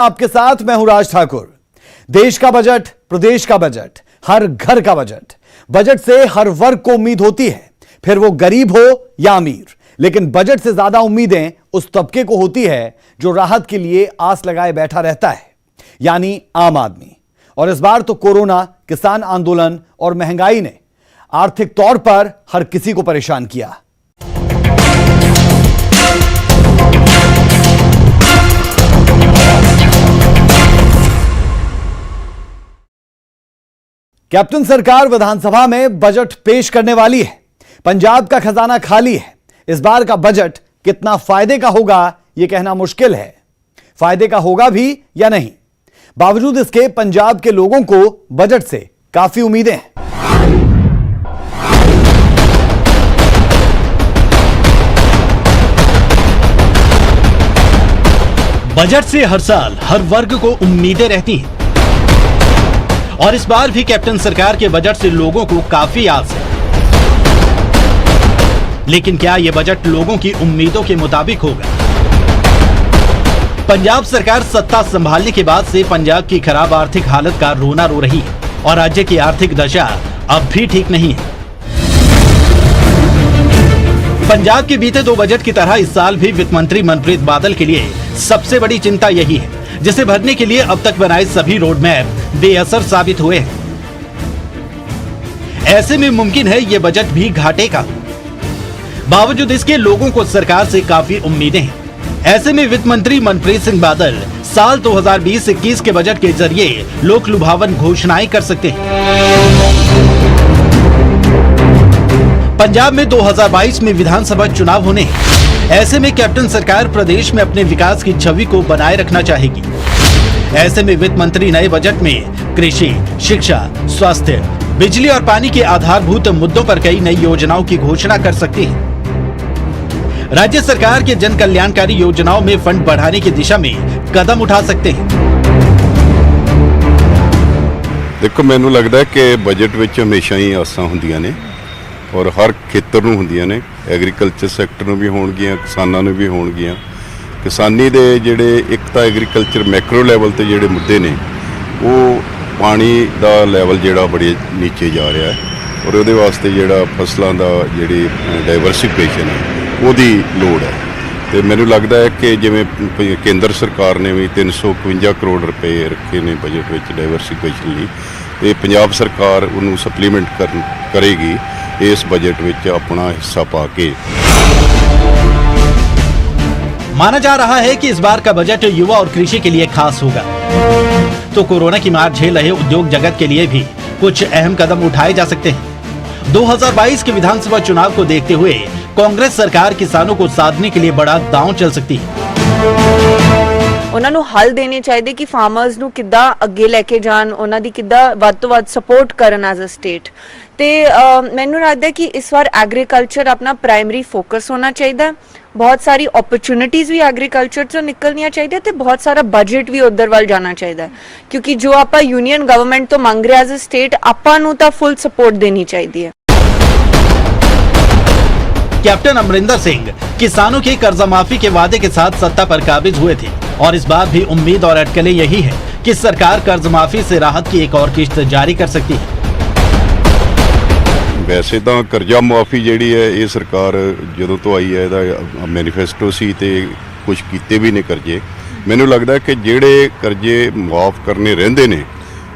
आपके साथ मैं हूं राज ठाकुर। देश का बजट, प्रदेश का बजट, हर घर का बजट। बजट से हर वर्ग को उम्मीद होती है, फिर वो गरीब हो या अमीर। लेकिन बजट से ज्यादा उम्मीदें उस तबके को होती है जो राहत के लिए आस लगाए बैठा रहता है, यानी आम आदमी। और इस बार तो कोरोना, किसान आंदोलन और महंगाई ने आर्थिक तौर पर हर किसी को परेशान किया। कैप्टन सरकार विधानसभा में बजट पेश करने वाली है। पंजाब का खजाना खाली है। इस बार का बजट कितना फायदे का होगा यह कहना मुश्किल है। फायदे का होगा भी या नहीं, बावजूद इसके पंजाब के लोगों को बजट से काफी उम्मीदें हैं। बजट से हर साल हर वर्ग को उम्मीदें रहती हैं और इस बार भी कैप्टन सरकार के बजट से लोगों को काफी आस है। लेकिन क्या यह बजट लोगों की उम्मीदों के मुताबिक होगा? पंजाब सरकार सत्ता संभालने के बाद से पंजाब की खराब आर्थिक हालत का रोना रो रही है और राज्य की आर्थिक दशा अब भी ठीक नहीं है। पंजाब के बीते दो बजट की तरह इस साल भी वित्त मंत्री मनप्रीत बादल के लिए सबसे बड़ी चिंता यही है, जिसे भरने के लिए अब तक बनाए सभी रोड मैप बेअसर साबित हुए हैं। ऐसे में मुमकिन है ये बजट भी घाटे का हो। बावजूद इसके लोगों को सरकार से काफी उम्मीदें हैं। ऐसे में वित्त मंत्री मनप्रीत सिंह बादल साल 2020-21 के बजट के जरिए लोक लुभावन घोषणाएं कर सकते हैं। पंजाब में 2022 में विधानसभा चुनाव होने हैं। ऐसे में कैप्टन सरकार प्रदेश में अपने विकास की छवि को बनाए रखना चाहेगी। ऐसे में वित्त मंत्री नए बजट में कृषि, शिक्षा, स्वास्थ्य, बिजली और पानी के आधारभूत मुद्दों पर कई नई योजनाओं की घोषणा कर सकती है। राज्य सरकार के जन कल्याणकारी योजनाओं में फंड बढ़ाने की दिशा में कदम उठा सकते हैं। देखो, मैनू लगता है कि बजट विच हमेशा ही आसां हुंदियां ने और हर खेतर नूं हुंदियां ने। एग्रीकल्चर सैक्टर नूं भी होणगियां, किसानां नूं भी होणगियां। किसानी दे जिहड़े एक तां एग्रीकल्चर मैक्रो लैवल ते जिहड़े मुद्दे ने, वो पानी दा लैवल जिहड़ा बड़े नीचे जा रहा है और उहदे वास्ते जिहड़ा फसलां दा जिहड़ी डाइवर्सिफिकेशन है ਉਹਦੀ ਲੋੜ ਹੈ। ਤੇ ਮੈਨੂੰ ਲੱਗਦਾ ਹੈ ਕਿ ਜਿਵੇਂ ਕੇਂਦਰ ਸਰਕਾਰ ਨੇ ਵੀ 351 ਕਰੋੜ ਰੁਪਏ ਰੱਖੇ ਨੇ ਬਜਟ ਵਿੱਚ ਡਾਈਵਰਸਿਫਿਕੇਸ਼ਨ ਲਈ, ਤੇ ਪੰਜਾਬ ਸਰਕਾਰ ਉਹਨੂੰ ਸਪਲੀਮੈਂਟ ਕਰੇਗੀ इस बजट में अपना हिस्सा पाके। माना जा रहा है कि इस बार का बजट युवा और कृषि के लिए खास होगा। तो कोरोना की मार झेल रहे उद्योग जगत के लिए भी कुछ अहम कदम उठाए जा सकते हैं। 2022 के विधानसभा चुनाव को देखते हुए कांग्रेस सरकार किसानों को साधने के लिए बड़ा दांव चल सकती है। ਉਹਨਾਂ ਨੂੰ ਹੱਲ ਦੇਣੇ ਚਾਹੀਦੇ ਕਿ ਫਾਰਮਰਸ ਨੂੰ ਕਿੱਦਾਂ ਅੱਗੇ ਲੈ ਕੇ ਜਾਣ, ਉਹਨਾਂ ਦੀ ਕਿੱਦਾਂ ਵੱਧ ਤੋਂ ਵੱਧ ਸਪੋਰਟ ਕਰਨ ਐਜ਼ ਅ ਸਟੇਟ। ਤੇ ਮੈਨੂੰ ਲੱਗਦਾ ਕਿ ਇਸ ਵਾਰ ਐਗਰੀਕਲਚਰ ਆਪਣਾ ਪ੍ਰਾਇਮਰੀ ਫੋਕਸ ਹੋਣਾ ਚਾਹੀਦਾ। ਬਹੁਤ ਸਾਰੀ ਓਪਰਚੁਨਿਟੀਜ਼ ਵੀ ਐਗਰੀਕਲਚਰ ਤੋਂ ਨਿਕਲਣੀਆਂ ਚਾਹੀਦੀਆਂ ਤੇ ਬਹੁਤ ਸਾਰਾ ਬਜਟ ਵੀ ਉਧਰ ਵੱਲ ਜਾਣਾ ਚਾਹੀਦਾ, ਕਿਉਂਕਿ ਜੋ ਆਪਾਂ ਯੂਨੀਅਨ ਗਵਰਨਮੈਂਟ ਤੋਂ ਮੰਗ ਰਹੇ ਐਜ਼ ਅ ਸਟੇਟ, ਆਪਾਂ ਨੂੰ ਤਾਂ ਫੁੱਲ ਸਪੋर्ट देनी चाहिए है। कैप्टन अमरिंदर सिंह किसानों के कर्जा माफी के वादे के साथ सत्ता पर काबिज हुए थे और इस बार भी उम्मीद और अटकलें यही है कि सरकार कर्ज माफी से राहत की एक और किश्त जारी कर सकती है। वैसे तो कर्जा माफी जिहड़ी है ये सरकार जदों तो आई है, इहदा मैनीफेस्टो सी ते कुछ कीते भी ने कर्जे। मैनूं लगदा है कि जिहड़े कर्जे माफ करने रहिंदे ने,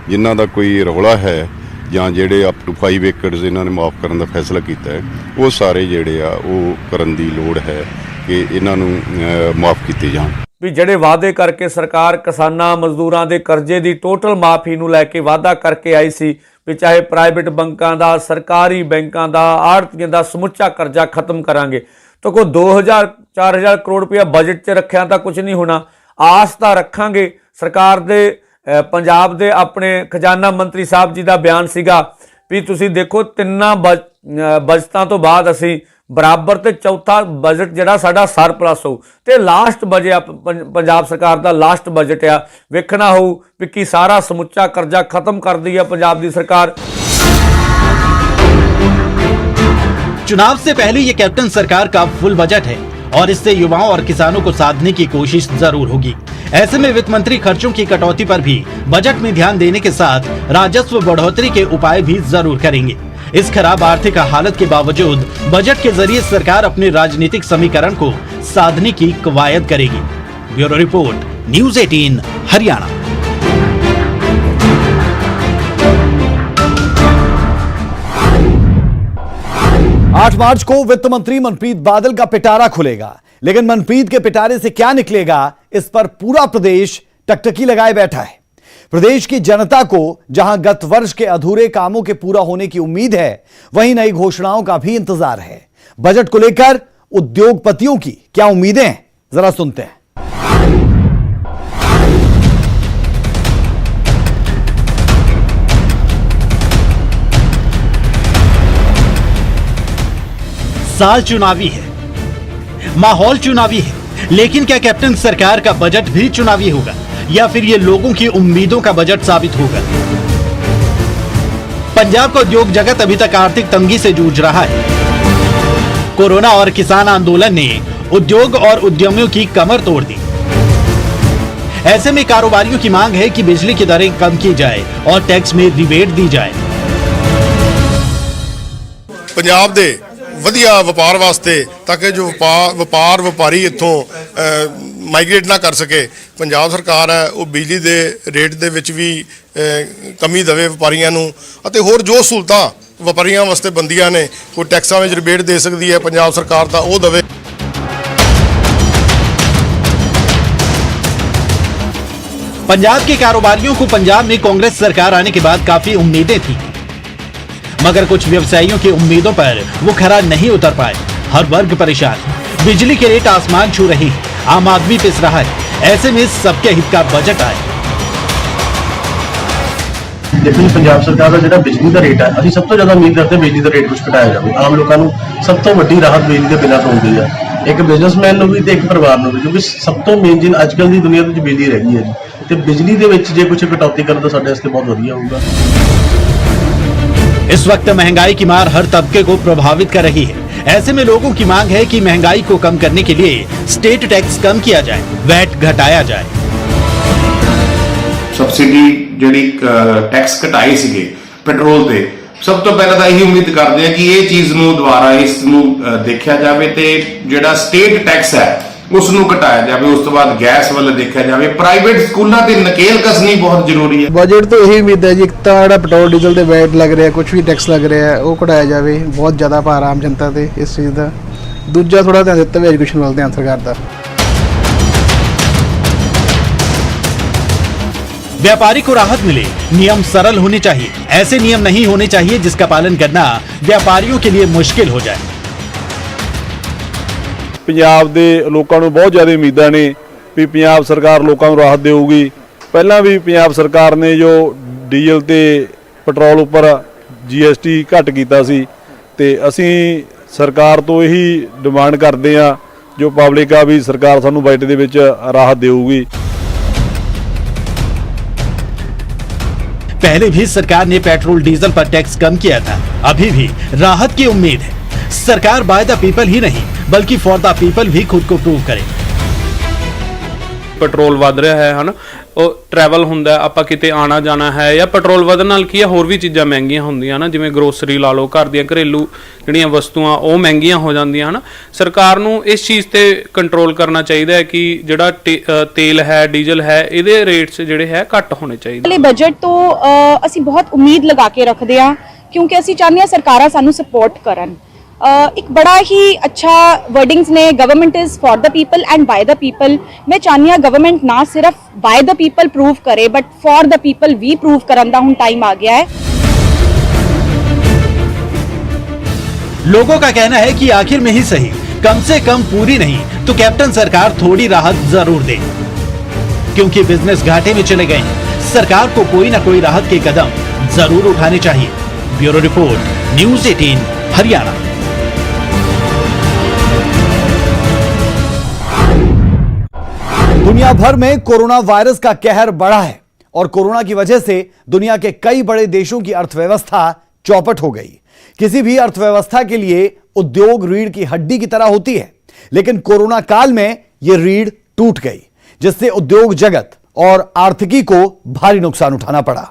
जिन्हां दा कोई रौला है ਜਾਂ ਜਿਹੜੇ ਅਪ ਟੂ 5 ਏਕੜਸ ਇਹਨਾਂ ਨੇ ਮਾਫ ਕਰਨ ਦਾ ਫੈਸਲਾ ਕੀਤਾ ਹੈ, ਉਹ ਸਾਰੇ ਜਿਹੜੇ ਆ ਉਹ ਕਰਨ ਦੀ ਲੋੜ ਹੈ ਕਿ ਇਹਨਾਂ ਨੂੰ ਮਾਫ ਕੀਤੇ ਜਾਣ। ਵੀ ਜਿਹੜੇ ਵਾਅਦੇ ਕਰਕੇ ਸਰਕਾਰ ਕਿਸਾਨਾਂ ਮਜ਼ਦੂਰਾਂ ਦੇ ਕਰਜ਼ੇ ਦੀ ਟੋਟਲ ਮਾਫੀ ਨੂੰ ਲੈ ਕੇ ਵਾਅਦਾ ਕਰਕੇ ਆਈ ਸੀ, ਵੀ ਚਾਹੇ ਪ੍ਰਾਈਵੇਟ ਬੈਂਕਾਂ ਦਾ, ਸਰਕਾਰੀ ਬੈਂਕਾਂ ਦਾ, ਆੜ੍ਹਤੀਆਂ ਦਾ ਸਮੁੱਚਾ ਕਰਜ਼ਾ ਖਤਮ ਕਰਾਂਗੇ। ਤਾਂ ਕੋਈ 2000-4000 ਕਰੋੜ ਰੁਪਇਆ ਬਜਟ 'ਚ ਰੱਖਿਆ ਤਾਂ ਕੁਝ ਨਹੀਂ ਹੋਣਾ। ਆਸ ਤਾਂ ਰੱਖਾਂਗੇ। ਸਰਕਾਰ ਦੇ पंजाब के अपने खजाना मंत्री साहब जी का बयान सीगा भी तुसी देखो तिन्ना बजटां तो बाद असी बराबर ते चौथा बजट जिहड़ा साडा सरप्लस हो ते लास्ट बजट पंजाब सरकार का लास्ट बजट आ। वेखना हो भी कि सारा समुच्चा कर्जा खत्म कर दी है पंजाब की सरकार। चुनाव से पहले ये कैप्टन सरकार का फुल बजट है और इससे युवाओं और किसानों को साधने की कोशिश जरूर होगी। ऐसे में वित्त मंत्री खर्चों की कटौती पर भी बजट में ध्यान देने के साथ राजस्व बढ़ोतरी के उपाय भी जरूर करेंगे। इस खराब आर्थिक हालत के बावजूद बजट के जरिए सरकार अपने राजनीतिक समीकरण को साधने की कवायद करेगी। Bureau report, news 18 Haryana. 8 मार्च को वित्त मंत्री मनप्रीत बादल का पिटारा खुलेगा, लेकिन मनप्रीत के पिटारे से क्या निकलेगा, इस पर पूरा प्रदेश टकटकी लगाए बैठा है। प्रदेश की जनता को जहां गत वर्ष के अधूरे कामों के पूरा होने की उम्मीद है, वहीं नई घोषणाओं का भी इंतजार है। बजट को लेकर उद्योगपतियों की क्या उम्मीदें हैं, जरा सुनते हैं। साल चुनावी है, माहौल चुनावी है, लेकिन क्या कैप्टन सरकार का बजट भी चुनावी होगा या फिर ये लोगों की उम्मीदों का बजट साबित होगा? पंजाब का उद्योग जगत अभी तक आर्थिक तंगी से जूझ रहा है। कोरोना और किसान आंदोलन ने उद्योग और उद्यमियों की कमर तोड़ दी। ऐसे में कारोबारियों की मांग है कि बिजली की दरें कम की जाए और टैक्स में रिबेट दी जाए। पंजाब दे ਵਧੀਆ ਵਪਾਰ ਵਾਸਤੇ ਤਾਂ ਕਿ ਜੋ ਵਪਾਰੀ ਇੱਥੋਂ ਮਾਈਗ੍ਰੇਟ ਨਾ ਕਰ ਸਕੇ, ਪੰਜਾਬ ਸਰਕਾਰ ਹੈ ਉਹ ਬਿਜਲੀ ਦੇ ਰੇਟ ਦੇ ਵਿੱਚ ਵੀ ਕਮੀ ਦੇਵੇ ਵਪਾਰੀਆਂ ਨੂੰ, ਅਤੇ ਹੋਰ ਜੋ ਸਹੂਲਤਾਂ ਵਪਾਰੀਆਂ ਵਾਸਤੇ ਬੰਦੀਆਂ ਨੇ, ਕੋਈ ਟੈਕਸਾਂ ਵਿੱਚ ਰਿਬੇਟ ਦੇ ਸਕਦੀ ਹੈ ਪੰਜਾਬ ਸਰਕਾਰ ਤਾਂ ਉਹ ਦੇਵੇ। पंजाब के कारोबारियों को पंजाब में कांग्रेस सरकार आने के बाद काफी उम्मीदें थी, मगर कुछ व्यवसायियों की उम्मीदों पर वो खरा नहीं उतर पाए। हर वर्ग परेशान, बिजली के रेट आसमान छू रही, आम आदमी पिस रहा है। ऐसे में सबके हित का बजट आए। देखो जी, पंजाब सरकार का जो बिजली का रेट है, अभी सब तो ज्यादा उम्मीद करते हैं बिजली का रेट कुछ घटाया जाए। आम लोगों को सब तो वड्डी राहत बिजली के बिलों तो होती है, एक बिजनेसमैन को भी तो एक परिवार को भी, क्योंकि सब तो मेन चीज अजकल की दुनिया में बिजली रह गई है जी। तो बिजली के विच जे कुछ कटौती करें तो साडे वास्ते बहुत वधिया होगा। इस वक्त महंगाई की मार हर तबके को प्रभावित कर रही है। ऐसे में लोगों की मांग है कि महंगाई को कम करने के लिए स्टेट टैक्स कम किया जाए, वैट घटाया जाए। सबसिडी ਜਿਹੜੀ ਟੈਕਸ ਘਟਾਈ ਸੀਗੇ ਪੈਟਰੋਲ ਤੇ, ਸਭ ਤੋਂ ਪਹਿਲਾਂ ਤਾਂ ਇਹੀ ਉਮੀਦ ਕਰਦੇ ਆ ਕਿ ਇਹ ਚੀਜ਼ ਨੂੰ ਦੁਬਾਰਾ ਇਸ ਨੂੰ ਦੇਖਿਆ ਜਾਵੇ ਤੇ ਜਿਹੜਾ ਸਟੇਟ ਟੈਕਸ ਹੈ ਉਸ ਨੂੰ ਘਟਾਇਆ ਜਾਵੇ। ਉਸ ਤੋਂ ਬਾਅਦ ਗੈਸ ਵੱਲ ਦੇਖਿਆ ਜਾਵੇ। ਪ੍ਰਾਈਵੇਟ ਸਕੂਲਾਂ ਤੇ ਨਕੇਲ ਕਸਣੀ ਬਹੁਤ ਜ਼ਰੂਰੀ ਹੈ। बजट तो यही उम्मीद है जी, एक तो ਜਿਹੜਾ ਪੈਟਰੋਲ ਡੀਜ਼ਲ ਦੇ ਵੈਟ ਲੱਗ ਰਿਹਾ, ਕੁਝ ਵੀ ਟੈਕਸ ਲੱਗ ਰਿਹਾ, ਉਹ ਘਟਾਇਆ ਜਾਵੇ। ਬਹੁਤ ਜ਼ਿਆਦਾ ਭਾਰ ਆਮ ਜਨਤਾ ਤੇ ਇਸ ਚੀਜ਼ ਦਾ। ਦੂਜਾ ਥੋੜਾ ਧਿਆਨ ਦਿੱਤਾ ਵੀ ਐਜੂਕੇਸ਼ਨ ਵੱਲ ਧਿਆਨ ਸਰਕਾਰ ਦਾ। व्यापारी को राहत मिले, नियम सरल होने चाहिए। ऐसे नियम नहीं होने चाहिए जिसका पालन करना व्यापारियों के लिए मुश्किल हो जाए। ਪੰਜਾਬ ਦੇ ਲੋਕਾਂ ਨੂੰ ਬਹੁਤ ਜ਼ਿਆਦਾ ਉਮੀਦਾਂ ਨੇ ਵੀ ਪੰਜਾਬ ਸਰਕਾਰ ਲੋਕਾਂ ਨੂੰ ਰਾਹਤ ਦੇਊਗੀ। ਪਹਿਲਾਂ ਵੀ ਪੰਜਾਬ ਸਰਕਾਰ ਨੇ ਜੋ ਡੀਜ਼ਲ ਤੇ ਪੈਟਰੋਲ ਉੱਪਰ GST ਘੱਟ ਕੀਤਾ ਸੀ, ਤੇ ਅਸੀਂ ਸਰਕਾਰ ਤੋਂ ਇਹੀ ਡਿਮਾਂਡ ਕਰਦੇ ਆ ਜੋ ਪਬਲਿਕ ਆ ਵੀ ਸਰਕਾਰ ਸਾਨੂੰ ਬਜਟ ਦੇ ਵਿੱਚ ਰਾਹਤ ਦੇਊਗੀ। पहले भी सरकार ने पेट्रोल डीजल पर टैक्स कम किया था, अभी भी राहत की उम्मीद है। सरकार बाय द पीपल ही नहीं बल्कि फॉर द पीपल भी खुद को प्रूव करे। ਪੈਟਰੋਲ ਵੱਧ ਰਿਹਾ ਹੈ ਹਨਾ, ਉਹ ਟਰੈਵਲ ਹੁੰਦਾ, ਆਪਾਂ ਕਿਤੇ ਆਣਾ ਜਾਣਾ ਹੈ, ਜਾਂ ਪੈਟਰੋਲ ਵਧਣ ਨਾਲ ਕੀ ਹੈ ਹੋਰ ਵੀ ਚੀਜ਼ਾਂ ਮਹਿੰਗੀਆਂ ਹੁੰਦੀਆਂ ਨਾ, ਜਿਵੇਂ ਗਰੋਸਰੀ ਲਾ ਲਓ, ਘਰ ਦੀਆਂ ਘਰੇਲੂ ਜਿਹੜੀਆਂ ਵਸਤੂਆਂ ਉਹ ਮਹਿੰਗੀਆਂ ਹੋ ਜਾਂਦੀਆਂ ਹਨਾ। ਸਰਕਾਰ ਨੂੰ ਇਸ ਚੀਜ਼ ਤੇ ਕੰਟਰੋਲ ਕਰਨਾ ਚਾਹੀਦਾ ਹੈ ਕਿ ਜਿਹੜਾ ਤੇਲ ਹੈ, ਡੀਜ਼ਲ ਹੈ, ਇਹਦੇ ਰੇਟਸ ਜਿਹੜੇ ਹੈ ਘੱਟ ਹੋਣੇ ਚਾਹੀਦੇ। ਬਜਟ ਤੋਂ ਅਸੀਂ ਬਹੁਤ ਉਮੀਦ ਲਗਾ ਕੇ ਰੱਖਦੇ ਹਾਂ, ਕਿਉਂਕਿ ਅਸੀਂ ਚਾਹੁੰਦੇ ਹਾਂ ਸਰਕਾਰਾਂ ਸਾਨੂੰ ਸਪੋਰਟ ਕਰਨ। एक बड़ा ही अच्छा वर्डिंग्स ने, government is for the people and by the people. मैं चाहती हूँ गवर्नमेंट ना सिर्फ बाय द पीपल प्रूव करे, बट फॉर द पीपल भी प्रूव करन दा हुण टाइम आ गया है। लोगों का कहना है कि आखिर में ही सही, कम से कम पूरी नहीं तो कैप्टन सरकार थोड़ी राहत जरूर दे, क्योंकि बिजनेस घाटे में चले गए। सरकार को कोई ना कोई राहत के कदम जरूर उठाने चाहिए। Bureau report, news 18 Haryana. दुनिया भर में कोरोना वायरस का कहर बढ़ा है और कोरोना की वजह से दुनिया के कई बड़े देशों की अर्थव्यवस्था चौपट हो गई। किसी भी अर्थव्यवस्था के लिए उद्योग रीढ़ की हड्डी की तरह होती है, लेकिन कोरोना काल में यह रीढ़ टूट गई। जिससे उद्योग जगत और आर्थिकी को भारी नुकसान उठाना पड़ा।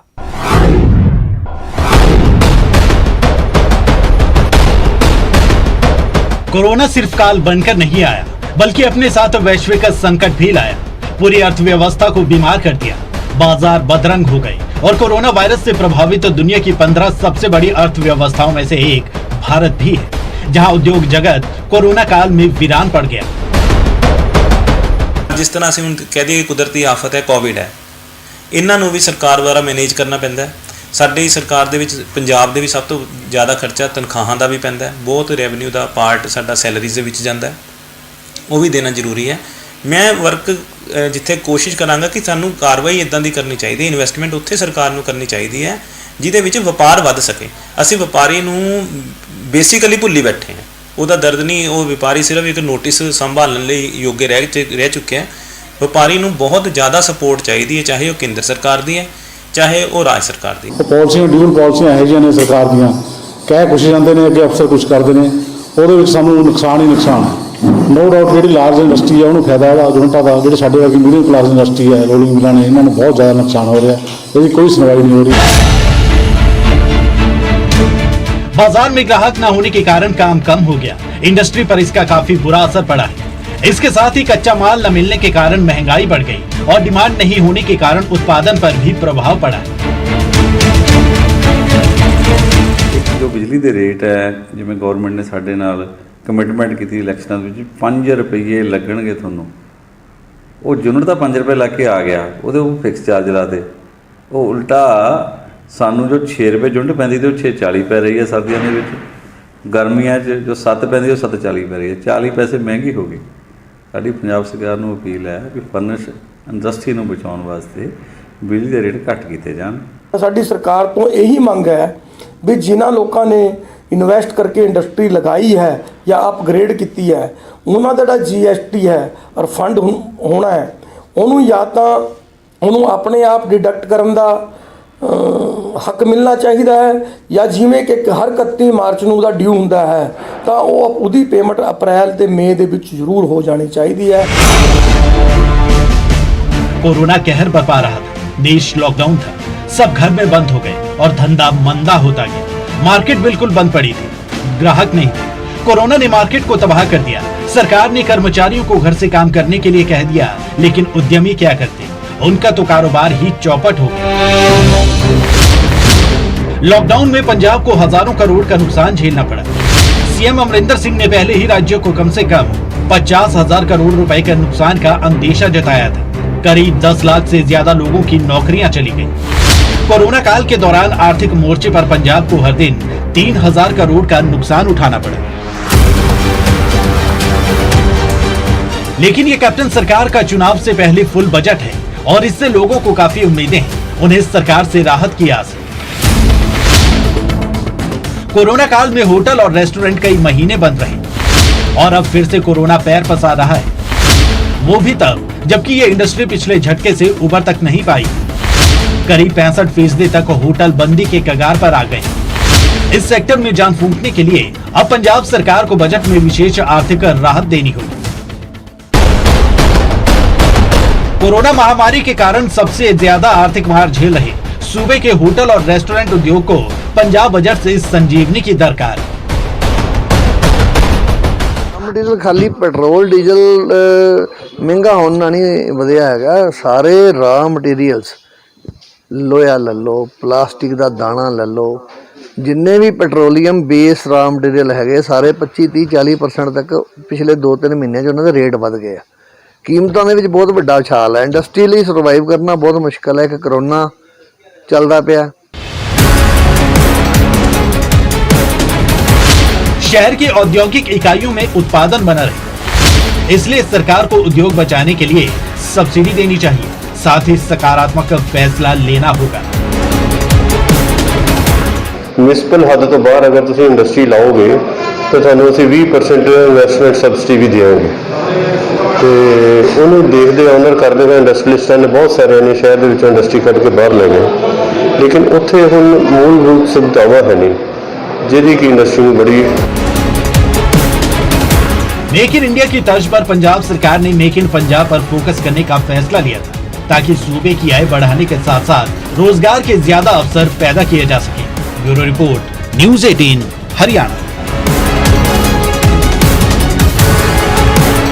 कोरोना सिर्फ काल बनकर नहीं आया, बल्कि अपने साथ वैश्विक संकट भी लाया। पूरी अर्थव्यवस्था को बीमार कर दिया, बाजार बदरंग हो गए और कोरोना वायरस से प्रभावित दुनिया की 15 सबसे बड़ी अर्थव्यवस्थाओं में से एक भारत भी है, जहां उद्योग जगत कोरोना काल में वीरान पड़ गया। जिस तरह ਅਸੀਂ ਹੁਣ ਕਹਿ ਦਈਏ ਕੁਦਰਤੀ ਆਫਤ ਹੈ, ਕੋਵਿਡ ਹੈ, ਇਹਨਾਂ ਨੂੰ ਵੀ ਸਰਕਾਰ ਦੁਆਰਾ ਮੈਨੇਜ ਕਰਨਾ ਪੈਂਦਾ ਹੈ। ਸਾਡੀ ਸਰਕਾਰ ਦੇ ਵਿੱਚ ਪੰਜਾਬ ਦੇ ਵੀ ਸਭ ਤੋਂ ਜ਼ਿਆਦਾ ਖਰਚਾ ਤਨਖਾਹਾਂ ਦਾ ਵੀ ਪੈਂਦਾ ਹੈ। ਬਹੁਤ ਰੈਵਨਿਊ ਦਾ ਪਾਰਟ ਸਾਡਾ ਸੈਲਰੀਜ਼ ਦੇ ਵਿੱਚ ਜਾਂਦਾ ਹੈ, ਉਹ ਵੀ ਦੇਣਾ ਜ਼ਰੂਰੀ ਹੈ। ਮੈਂ ਵਰਕ ਜਿੱਥੇ ਕੋਸ਼ਿਸ਼ ਕਰਾਂਗਾ ਕਿ ਸਾਨੂੰ ਕਾਰਵਾਈ ਇਦਾਂ ਦੀ ਕਰਨੀ ਚਾਹੀਦੀ ਹੈ, ਇਨਵੈਸਟਮੈਂਟ ਉੱਥੇ ਸਰਕਾਰ ਨੂੰ ਕਰਨੀ ਚਾਹੀਦੀ ਹੈ ਜਿਹਦੇ ਵਿੱਚ ਵਪਾਰ ਵੱਧ ਸਕੇ। ਅਸੀਂ ਵਪਾਰੀ ਨੂੰ ਬੇਸਿਕਲੀ ਭੁੱਲੀ ਬੈਠੇ ਹਾਂ, ਉਹਦਾ ਦਰਦ ਨਹੀਂ। ਉਹ ਵਪਾਰੀ ਸਿਰਫ ਇੱਕ ਨੋਟਿਸ ਸੰਭਾਲਣ ਲਈ ਯੋਗ ਰਹਿ ਚੁੱਕਿਆ ਹੈ। ਵਪਾਰੀ ਨੂੰ ਬਹੁਤ ਜ਼ਿਆਦਾ ਸਪੋਰਟ ਚਾਹੀਦੀ ਹੈ, ਚਾਹੇ ਉਹ ਕੇਂਦਰ ਸਰਕਾਰ ਦੀ ਹੈ, ਚਾਹੇ ਉਹ ਰਾਜ ਸਰਕਾਰ ਦੀ। ਪਾਲਿਸੀਆਂ ਡਿਊਲ ਪਾਲਿਸੀਆਂ ਇਹੋ ਜਿਹੀਆਂ ਨੇ ਸਰਕਾਰ ਦੀਆਂ, ਕਹਿ ਕੁਛ ਜਾਂਦੇ ਨੇ, ਅੱਗੇ ਅਫਸਰ ਕੁਛ ਕਰਦੇ ਨੇ, ਉਹਦੇ ਵਿੱਚ ਸਾਨੂੰ ਨੁਕਸਾਨ ਹੀ ਨੁਕਸਾਨ ਹੈ। ਨੋ ਡਾਊਟ ਜਿਹੜੀ ਲਾਰਜ ਇੰਡਸਟਰੀ ਹੈ ਉਹਨੂੰ ਫਾਇਦਾ ਇਹਦਾ ਯੂਨਿਟਾਂ ਦਾ, ਜਿਹੜੇ ਸਾਡੇ ਵਰਗੀ ਮੀਡੀਅਮ ਕਲਾਸ ਇੰਡਸਟਰੀ ਹੈ, ਰੋਲਿੰਗ ਮਿਲਾਂ ਨੇ, ਇਹਨਾਂ ਨੂੰ ਬਹੁਤ ਜ਼ਿਆਦਾ ਨੁਕਸਾਨ ਹੋ ਰਿਹਾ। ਇਹਦੀ ਕੋਈ ਸੁਣਵਾਈ ਨਹੀਂ ਹੋ ਰਹੀ। बाजार में ग्राहक न होने के कारण काम कम हो गया, इंडस्ट्री पर इसका काफी बुरा असर पड़ा है। इसके साथ ही कच्चा माल न मिलने के कारण महंगाई बढ़ गई और डिमांड नहीं होने के कारण उत्पादन पर भी प्रभाव पड़ा है। जो बिजली के रेट है, जिवें गवर्नमेंट ने साडे नाल कमिटमेंट की इलैक्शनां विच 5 रुपये लगणगे तुहानूं, वो यूनिट का 5 रुपये लग के आ गया, वो फिक्स चार्ज ला दे। वो उल्टा सानू जो 6 रुपये यूनिट पैंदी तो 6.40 पै रही है सर्दियों के विच, गर्मियां जो 7 पैंदी वो 7.40 पै रही है, 40 पैसे महंगी हो गई। साडी पंजाब सरकार नूं अपील है कि फर्निश इंडस्ट्री नूं बचाउण वास्ते बिजली के रेट घट कीते जाण। साडी सरकार तो यही मंग है भी जिन्हां लोगों ने इन्वेस्ट करके इंडस्ट्री लगाई है या अपग्रेड की है, उन्होंने जिहड़ा GST है और फंड होना है, उन्होंने या तो उन्होंने अपने आप डिडक्ट करन दा हक मिलना चाहिए है, या जिमें कि हर 31 मार्च नूं दा ड्यू हुंदा है तो उसकी पेमेंट अप्रैल ते मई दे विच जरूर हो जानी चाहिए है। कोरोना कहर बरपा रहा था, देश लॉकडाउन था, सब घर में बंद हो गए और धंधा मंदा होता गया। मार्केट बिल्कुल बंद पड़ी थी, ग्राहक नहीं थे। कोरोना ने मार्केट को तबाह कर दिया। सरकार ने कर्मचारियों को घर से काम करने के लिए कह दिया, लेकिन उद्यमी क्या करते, उनका तो कारोबार ही चौपट हो गया। लॉकडाउन में पंजाब को हजारों करोड़ का नुकसान झेलना पड़ा। सीएम अमरिंदर सिंह ने पहले ही राज्यों को कम से कम 50,000 करोड़ रुपए के नुकसान का अंदेशा जताया था। करीब 10 लाख से ज्यादा लोगों की नौकरियां चली गई। कोरोना काल के दौरान आर्थिक मोर्चे पर पंजाब को हर दिन 3,000 करोड़ का नुकसान उठाना पड़ा। लेकिन ये कैप्टन सरकार का चुनाव से पहले फुल बजट है और इससे लोगों को काफी उम्मीदें हैं। उन्हें इस सरकार से राहत की आस है। कोरोना काल में होटल और रेस्टोरेंट कई महीने बंद रहे और अब फिर से कोरोना पैर पसार रहा है, वो भी तब जबकि ये इंडस्ट्री पिछले झटके से उबर तक नहीं पाई। करीब 65% तक होटल बंदी के कगार पर आ गए। इस सेक्टर में जान फूंकने के लिए अब पंजाब सरकार को बजट में विशेष आर्थिक राहत देनी होगी। कोरोना महामारी के कारण सबसे ज्यादा आर्थिक मार झेल रहे सूबे के होटल और रेस्टोरेंट उद्योग को पंजाब बजट से संजीवनी की दरकार है। डीजल खाली पेट्रोल डीजल महंगा होने नाल नहीं वधिया हैगा, सारे रा मटीरियल्स लोहा ले लो, प्लास्टिक का दाना ले लो, जिन्ने भी पेट्रोलीयम बेस रा मटीरियल है सारे 25, 30, 40% तक पिछले 2-3 महीने उन्होंने रेट वध गए। कीमतों के बहुत बड़ा उछाल है। इंडस्ट्री लिए सर्वाइव करना बहुत मुश्किल है कि करोना चलता पाया। शहर की औद्योगिक इकाइयों में उत्पादन बना रहे, इसलिए सरकार को उद्योग बचाने के लिए सब्सिडी देनी चाहिए। साथ ही सकारात्मक फैसला लेना होगा। म्युनिसिपल हद तो बाहर अगर तुम इंडस्ट्री लाओगे तो थानू असीं 20% इन्वेस्टमेंट सब्सिडी भी देंगे। तो उन्होंने देखते ऑनर करते हुए इंडस्ट्रीलिस्टां ने बहुत सारे ने शहर के विचों इंडस्ट्री कट के बाहर ले गए, लेकिन उत्थे हुण मूलभूत सुविधावां है नहीं जिहदी कि इंडस्ट्री में बड़ी। मेक इन इंडिया की तर्ज पर पंजाब सरकार ने मेक इन पंजाब पर फोकस करने का फैसला लिया था ताकि सूबे की आय बढ़ाने के साथ साथ रोजगार के ज्यादा अवसर पैदा किए जा सके। Bureau report, news 18 Haryana.